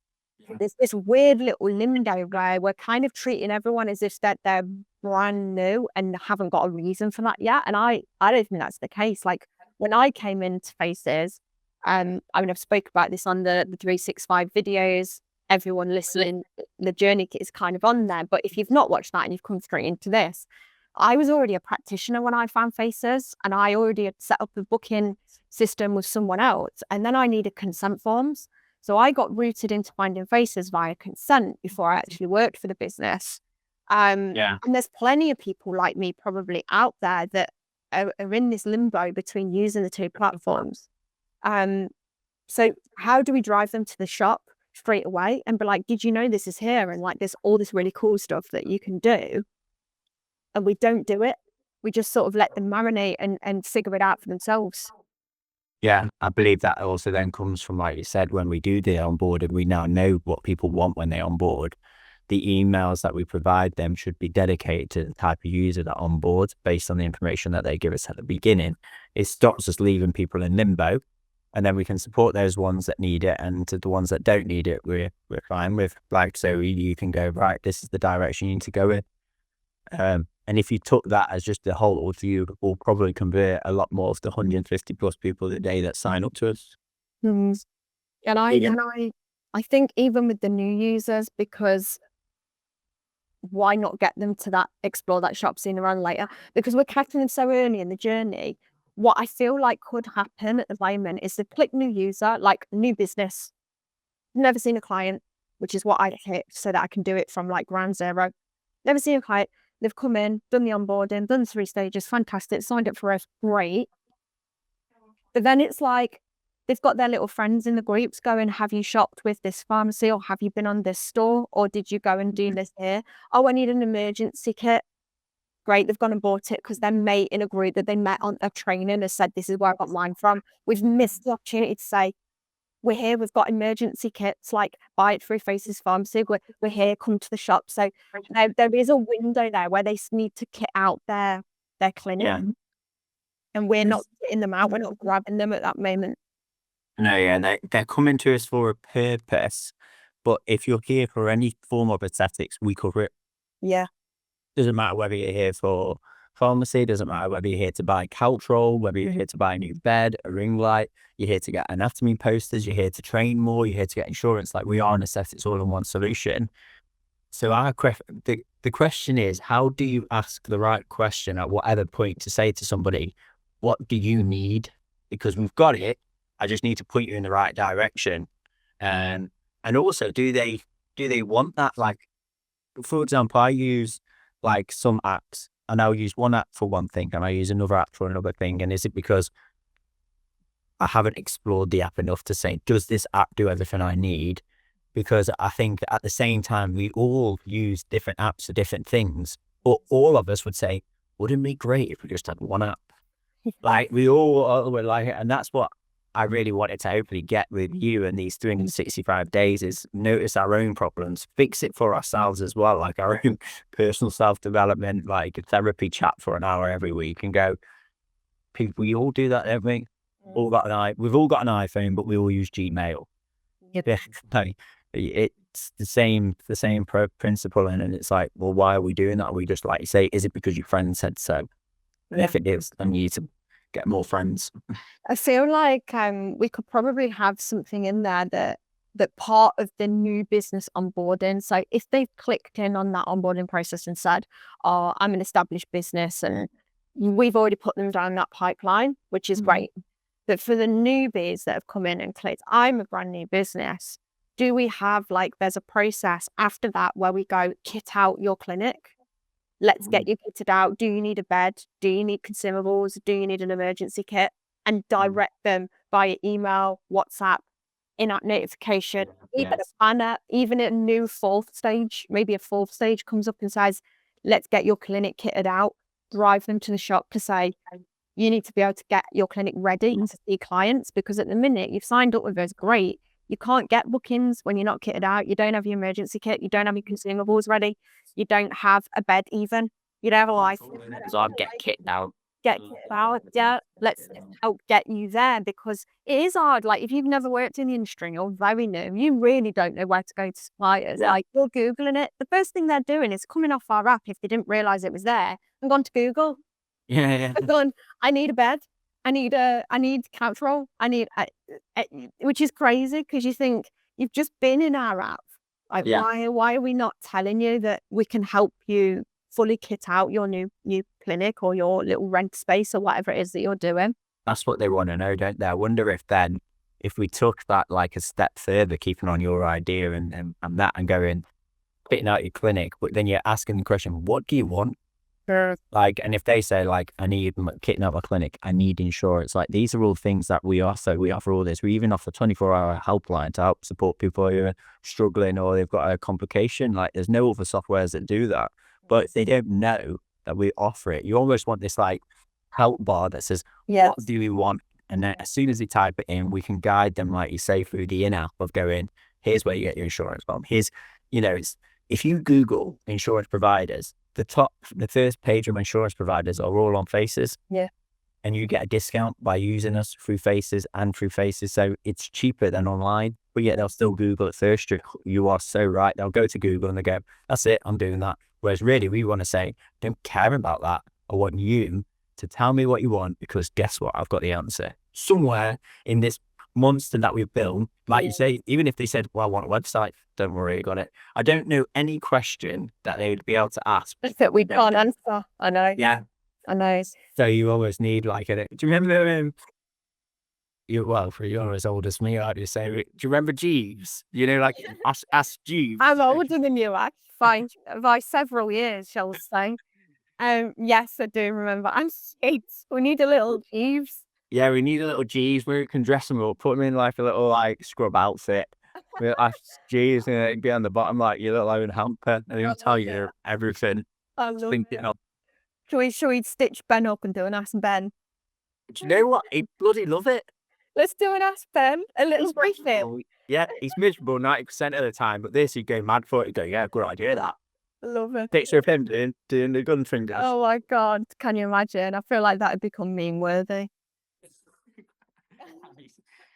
There's this weird little limbo where we're kind of treating everyone as if that they're brand new and haven't got a reason for that yet. And I don't think that's the case. Like, when I came into Faces, I mean, I've spoke about this on the 365 videos. Everyone listening, the journey kit is kind of on there. But if you've not watched that and you've come straight into this, I was already a practitioner when I found Faces, and I already had set up a booking system with someone else. And then I needed consent forms. So I got rooted into finding Faces via consent before I actually worked for the business. And there's plenty of people like me probably out there that are in this limbo between using the two platforms. So how do we drive them to the shop straight away and be like, did you know this is here? And like, there's all this really cool stuff that you can do. And we don't do it. We just sort of let them marinate and figure it out for themselves. Yeah, I believe that also then comes from, like you said, when we do the onboarding, we now know what people want when they onboard. The emails that we provide them should be dedicated to the type of user that onboards based on the information that they give us at the beginning. It stops us leaving people in limbo, and then we can support those ones that need it, and to the ones that don't need it, we're fine with. Like, so you can go, right, this is the direction you need to go in. And if you took that as just the whole, you will probably convert a lot more of the 150 plus people a day that sign up to us. And I think even with the new users, because why not get them to explore that shop sooner rather than later? Because we're catching them so early in the journey. What I feel like could happen at the moment is to click new user, like new business, never seen a client, which is what I hit so that I can do it from like ground zero. Never seen a client. They've come in, done the onboarding, done the 3 stages, fantastic, signed up for us, great. But then it's like, they've got their little friends in the groups going, have you shopped with this pharmacy, or have you been on this store, or did you go and do this here? Oh, I need an emergency kit. Great, they've gone and bought it because their mate in a group that they met on a training has said, this is where I got mine from. We've missed the opportunity to say, we're here, we've got emergency kits, like buy it through Faces Pharmacy, we're here, come to the shop. So there is a window there where they need to kit out their clinic. And we're not getting them out, we're not grabbing them at that moment. No, yeah, they're coming to us for a purpose, but if you're here for any form of aesthetics, we cover it. Yeah. Doesn't matter whether you're here for pharmacy, doesn't matter whether you're here to buy couch roll, whether you're here to buy a new bed, a ring light, you're here to get anatomy posters, you're here to train more, you're here to get insurance. Like, we are an aesthetics all-in-one solution. So the question is, how do you ask the right question at whatever point to say to somebody, what do you need? Because we've got it, I just need to point you in the right direction. And also, do they want that? Like, for example, I use like some apps and I'll use one app for one thing and I use another app for another thing? And is it because I haven't explored the app enough to say, does this app do everything I need? Because I think at the same time, we all use different apps for different things, but all of us would say, wouldn't it be great if we just had one app? Like we all were like, and that's what I really wanted to hopefully get with you and these 365 days is notice our own problems, fix it for ourselves as well, like our own personal self-development, like a therapy chat for an hour every week and go, people, we all do that, don't we? We've all got an iPhone, but we all use Gmail. Yep. Yeah, like, it's the same principle, and it's like, well, why are we doing that? Are we just, like you say, is it because your friend said so? And if it is, then you need to get more friends. I feel like we could probably have something in there that part of the new business onboarding. So if they've clicked in on that onboarding process and said, "Oh, I'm an established business," and we've already put them down that pipeline, which is great. But for the newbies that have come in and clicked, "I'm a brand new business," do we have like there's a process after that where we go kit out your clinic? Let's get you kitted out. Do you need a bed? Do you need consumables? Do you need an emergency kit? And direct them via email, WhatsApp, in-app notification, even a banner, even a new fourth stage, maybe a fourth stage comes up and says, let's get your clinic kitted out. Drive them to the shop to say, you need to be able to get your clinic ready to see clients, because at the minute you've signed up with us, great. You can't get bookings when you're not kitted out. You don't have your emergency kit. You don't have your consumables ready. You don't have a bed even. You don't have a life. So I'll get kitted out. Get kitted out. Yeah, let's help get you there, because it is hard. Like if you've never worked in the industry or very new, you really don't know where to go to suppliers. Like you're Googling it. The first thing they're doing is coming off our app if they didn't realize it was there and gone to Google. Yeah. I've gone, I need a bed. I need couch roll. Which is crazy because you think you've just been in our app. Like, why are we not telling you that we can help you fully kit out your new clinic or your little rent space or whatever it is that you're doing? That's what they want to know, don't they? I wonder if we took that like a step further, keeping on your idea and that and going, fitting out your clinic, but then you're asking the question, what do you want? Like, and if they say like, I need kitting out my clinic, I need insurance, like these are all things that we offer. We offer all this. We even offer 24-hour helpline to help support people who are struggling or they've got a complication. Like there's no other softwares that do that, but if they don't know that we offer it, you almost want this like help bar that says, what do we want? And then as soon as they type it in, we can guide them, like you say, through the in-app of going, here's where you get your insurance from. Here's, it's, if you Google insurance providers, the first page of insurance providers are all on Faces. Yeah. And you get a discount by using us through Faces and through Faces. So it's cheaper than online, but yet they'll still Google it first. You are so right. They'll go to Google and they go, that's it, I'm doing that. Whereas really we want to say, don't care about that. I want you to tell me what you want, because guess what? I've got the answer. Somewhere in this monster that we've built, like you say, even if they said, well, I want a website, don't worry, I got it. I don't know any question that they would be able to ask that we can't answer. I know. Yeah. I know. So you always need like do you remember for you're as old as me, I'd just say, do you remember Jeeves? Like ask Jeeves. I'm older than you, fine, by several years, shall we say. Yes, I do remember. I'm 6. We need a little Jeeves. Yeah, we need a little Jeeves where we can dress them up, put them in like a little like scrub outfit. We'll ask Jeeves and be on the bottom like your little own hamper, and he'll tell you everything. I love it. Shall we stitch Ben up and do an Ask Ben? Do you know what? He'd bloody love it. Let's do an Ask Ben, a little briefing. Yeah, he's miserable 90% of the time, but this he'd go mad for it. He'd go, yeah, good idea that. Love it. Picture of him doing the gun fingers. Oh my God, can you imagine? I feel like that would become meme worthy.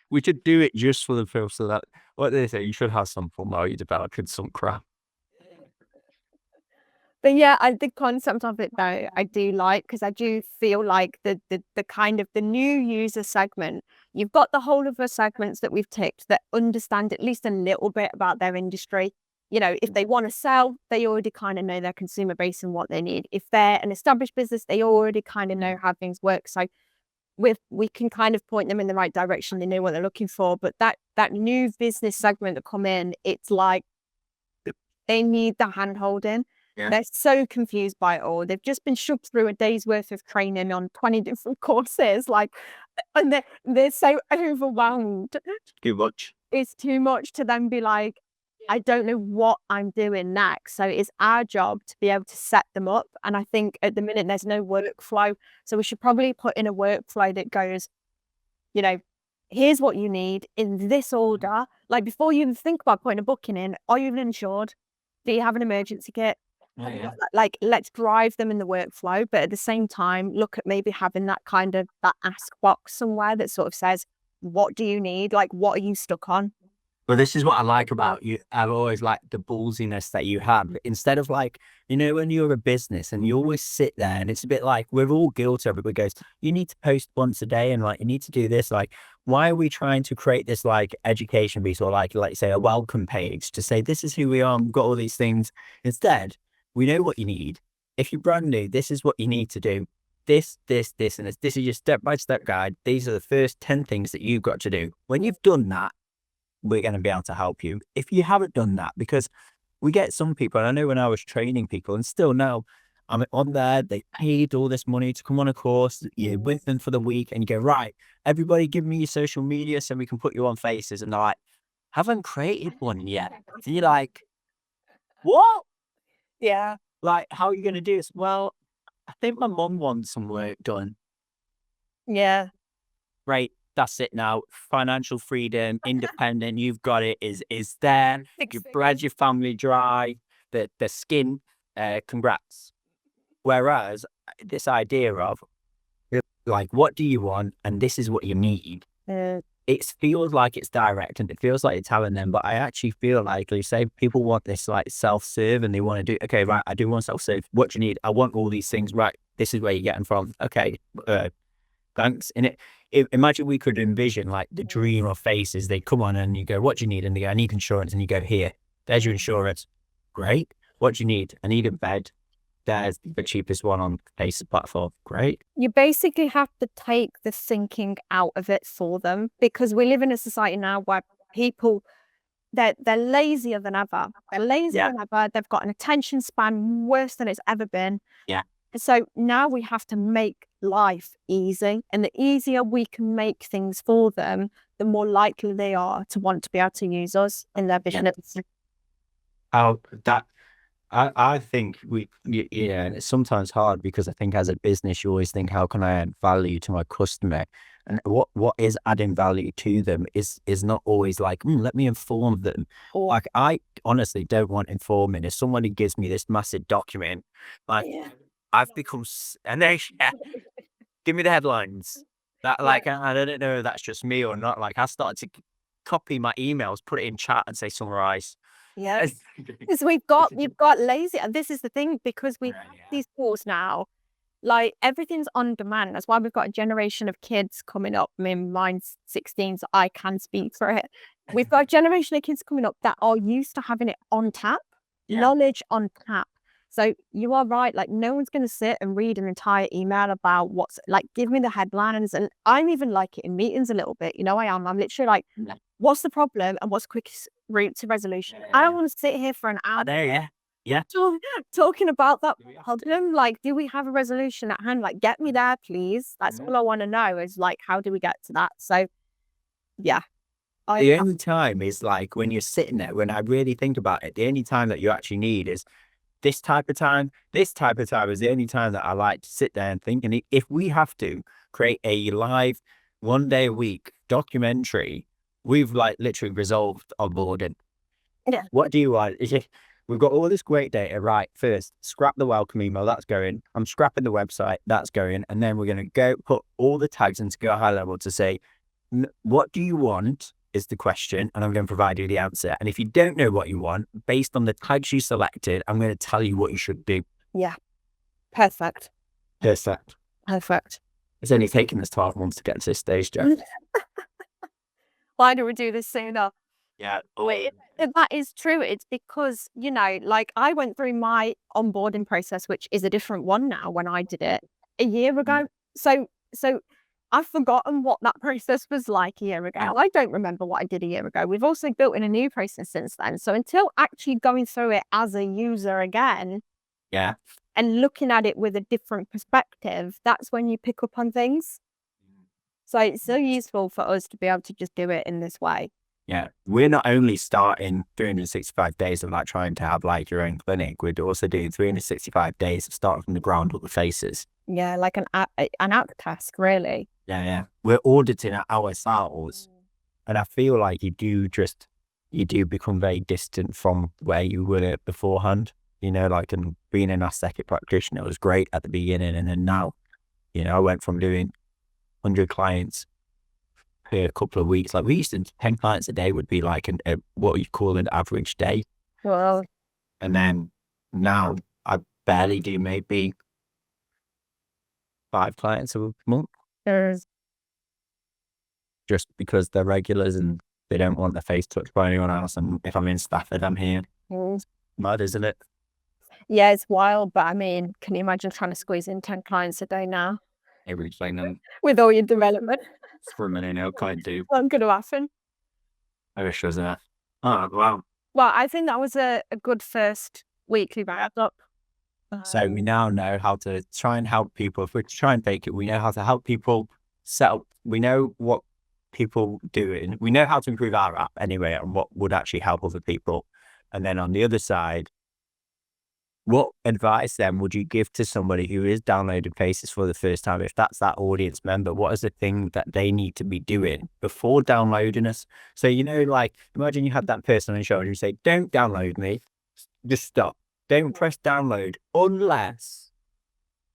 We should do it just for the film, so that what they say, you should have some fun while you're developing some crap. But yeah, the concept of it though, I do like, because I do feel like the kind of the new user segment, you've got the whole of the segments that we've ticked that understand at least a little bit about their industry. If they want to sell, they already kind of know their consumer base and what they need. If they're an established business, they already kind of know how things work. So we can kind of point them in the right direction. They know what they're looking for. But that new business segment that come in, it's like they need the hand holding. Yeah. They're so confused by it all. They've just been shoved through a day's worth of training on 20 different courses, like, and they're so overwhelmed. Too much. It's too much to then be like, I don't know what I'm doing next. So it's our job to be able to set them up. And I think at the minute there's no workflow. So we should probably put in a workflow that goes, you know, here's what you need in this order. Like before you even think about putting a booking in, are you insured? Do you have an emergency kit? Yeah. Like, let's drive them in the workflow, but at the same time, look at maybe having that kind of that ask box somewhere that sort of says, what do you need? Like, what are you stuck on? But this is what I like about you. I've always liked the ballsiness that you have. Instead of like, when you're a business and you always sit there and it's a bit like we're all guilty. Everybody goes, you need to post once a day and like you need to do this. Like, why are we trying to create this like education piece or like say a welcome page to say this is who we are and we've got all these things? Instead, we know what you need. If you're brand new, this is what you need to do. This, and this. This is your step-by-step guide. These are the first 10 things that you've got to do. When you've done that, we're going to be able to help you. If you haven't done that, because we get some people, and I know when I was training people, and still now, I'm on there, they paid all this money to come on a course, you're with them for the week, and you go, right, everybody give me your social media so we can put you on faces. And they're like, haven't created one yet. And you're like, what? Yeah. Like, how are you going to do this? Well, I think my mum wants some work done. Yeah. Right. That's it now. Financial freedom, independent, you've got it, is there. You've bred your family dry, the skin, congrats. Whereas this idea of like, what do you want? And this is what you need. It feels like it's direct and it feels like you're telling them, but I actually feel like you say people want this like self-serve and they want to do, okay, right, I do want self-serve. What do you need? I want all these things, right? This is where you're getting from. Okay, thanks. And imagine we could envision like the dream of faces. They come on and you go, what do you need? And they go, I need insurance. And you go, here, there's your insurance. Great. What do you need? I need a bed. There's the cheapest one on Faces platform. Great. You basically have to take the thinking out of it for them because we live in a society now where people, they're lazier than ever. They're lazier than ever. They've got an attention span worse than it's ever been. Yeah. So now we have to make life easy. And the easier we can make things for them, the more likely they are to want to be able to use us in their business. I think and it's sometimes hard because I think as a business, you always think, how can I add value to my customer? And what is adding value to them is not always like, let me inform them. Like, I honestly don't want informing. If somebody gives me this massive document, like I've become, and they give me the headlines. That like, I don't know if that's just me or not. Like I started to copy my emails, put it in chat and say summarize. Yeah, because we've got lazy. And this is the thing, because we have these tools now, like everything's on demand. That's why we've got a generation of kids coming up. I mean, mine's 16, so I can speak for it. We've got a generation of kids coming up that are used to having it on tap, knowledge on tap. So you are right. Like no one's going to sit and read an entire email about what's like, give me the headlines. And I'm even like it in meetings a little bit. I am. I'm literally like, what's the problem and what's the quickest route to resolution? I don't want to sit here for an hour. Talking about that problem. Like, do we have a resolution at hand? Like, get me there, please. That's all I want to know is like, how do we get to that? So, yeah. The only time is like when you're sitting there, when I really think about it, the only time that you actually need is this type of time. This type of time is the only time that I like to sit there and think. And if we have to create a live 1 day a week documentary, we've like literally resolved onboarding. Yeah. What do you want? We've got all this great data, right? First, scrap the welcome email, that's going. I'm scrapping the website, that's going. And then we're going to go put all the tags into Go High Level to say, what do you want is the question, and I'm going to provide you the answer. And if you don't know what you want, based on the tags you selected, I'm going to tell you what you should do. Yeah. Perfect. It's only taken us 12 months to get to this stage, Joe. Why do we do this sooner? Yeah. Wait, that is true. It's because, like I went through my onboarding process, which is a different one now when I did it a year ago. So I've forgotten what that process was like a year ago. I don't remember what I did a year ago. We've also built in a new process since then. So until actually going through it as a user again, Yeah. And looking at it with a different perspective, that's when you pick up on things. So it's so useful for us to be able to just do it in this way. Yeah. We're not only starting 365 days of like trying to have like your own clinic, we're also doing 365 days of starting from the ground up with faces. Yeah, like an app task, really. Yeah, yeah. We're auditing ourselves. And I feel like you do become very distant from where you were beforehand. You know, like, and being an aesthetic practitioner was great at the beginning. And then now, you know, I went from doing 100 clients per couple of weeks. Like, we used to, 10 clients a day would be like what you call an average day. Well, And then now I barely do maybe 5 clients a month, there's just because they're regulars and they don't want their face touched by anyone else. And if I'm in Stafford, I'm here. Mad, isn't it? yeah, it's wild, but I mean, can you imagine trying to squeeze in 10 clients a day now Every explain them with all your development? for a minute now, can't do. What's going to happen? I wish I was there. Oh, wow. Well, I think that was a good first weekly roundup. So we now know how to try and help people. If we're to try and fake it, we know how to help people set up. We know what people do. We know how to improve our app anyway, and what would actually help other people. And then on the other side, what advice then would you give to somebody who is downloading Faces for the first time? If that's that audience member, what is the thing that they need to be doing before downloading us? So, you know, like, imagine you had that person on your show and you say, don't download me, just stop. Don't press download unless,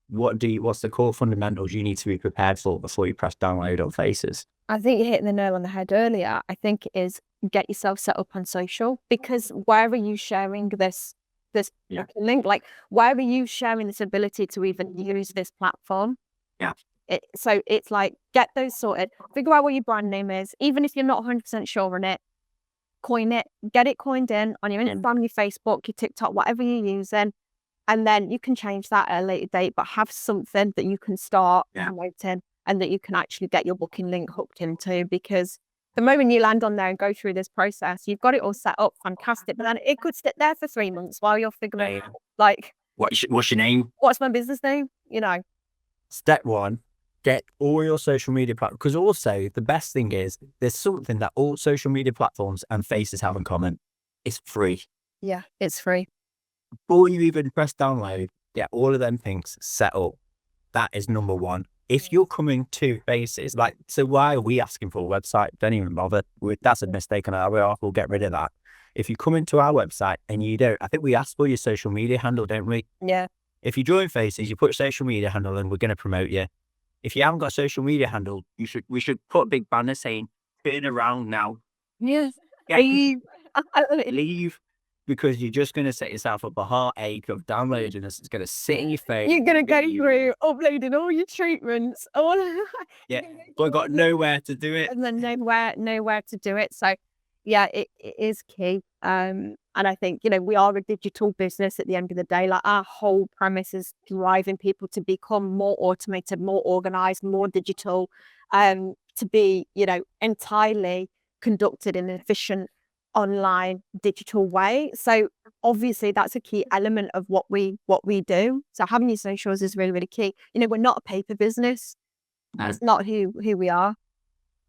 what's the core fundamentals you need to be prepared for before you press download on Faces? I think you hit the nail on the head earlier. I think it is get yourself set up on social, because where are you sharing this link? Like, where are you sharing this ability to even use this platform? Yeah. So it's like, get those sorted, figure out what your brand name is, even if you're not 100% sure on it, coin it, get it coined in on your Instagram, your Facebook, your TikTok, whatever you're using. And then you can change that at a later date, but have something that you can start promoting and that you can actually get your booking link hooked into. Because the moment you land on there and go through this process, you've got it all set up, fantastic. But then it could sit there for 3 months while you're figuring out, like, what's your name? What's my business name? You know. Step 1, get all your social media platforms. Because also the best thing is there's something that all social media platforms and Faces have in common. It's free. Yeah, it's free. Before you even press download, get all of them things set up. That is number 1. If you're coming to Faces, like, so why are we asking for a website? Don't even bother. That's a mistake on our behalf. We'll get rid of that. If you come into our website and you don't, I think we ask for your social media handle, don't we? Yeah. If you join Faces, you put social media handle and we're going to promote you. If you haven't got a social media handle, we should put a big banner saying, turn around now. Yes. Leave. Leave. Because you're just going to set yourself up a heartache of downloading this. It's going to sit in your face. You're going to go through uploading all your treatments. Yeah, but I got nowhere to do it. And then nowhere to do it. So, yeah, it is key. And I think, you know, we are a digital business at the end of the day. Like, our whole premise is driving people to become more automated, more organized, more digital, to be, you know, entirely conducted in an efficient online digital way. So obviously that's a key element of what we do. So having your socials is really, really key. You know, we're not a paper business. That's not who we are.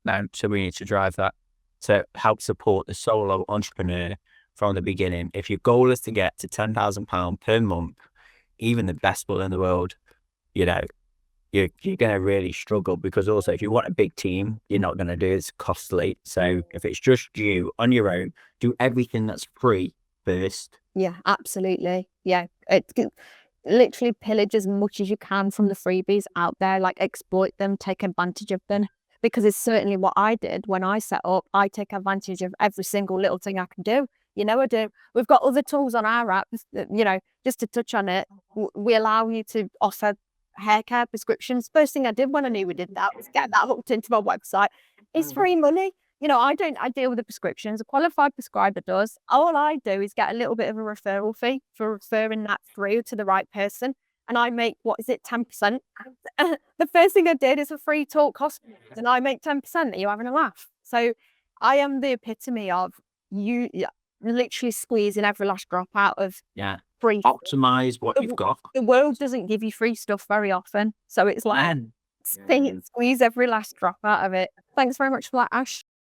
No, so we need to drive that to help support the solo entrepreneur from the beginning. If your goal is to get to £10,000 per month, even the best will in the world, you know, you're going to really struggle, because also if you want a big team, you're not going to do it. It's costly. So if it's just you on your own, do everything that's free first. Yeah, absolutely. Yeah. Literally pillage as much as you can from the freebies out there, like exploit them, take advantage of them, because it's certainly what I did when I set up. I take advantage of every single little thing I can do. You know, I do. We've got other tools on our app, you know, just to touch on it. We allow you to offer hair care prescriptions. First thing I did when I knew we did that was get that hooked into my website. It's free money. You know, I deal with the prescriptions. A qualified prescriber does. All I do is get a little bit of a referral fee for referring that through to the right person. And I make, 10%? The first thing I did is a free talk cost, and I make 10%. Are you having a laugh? So I am the epitome of you literally squeezing every last drop out of free. Optimize what The you've got. The world doesn't give you free stuff very often, so it's like Man. squeeze every last drop out of it. Thanks very much for that, Ash.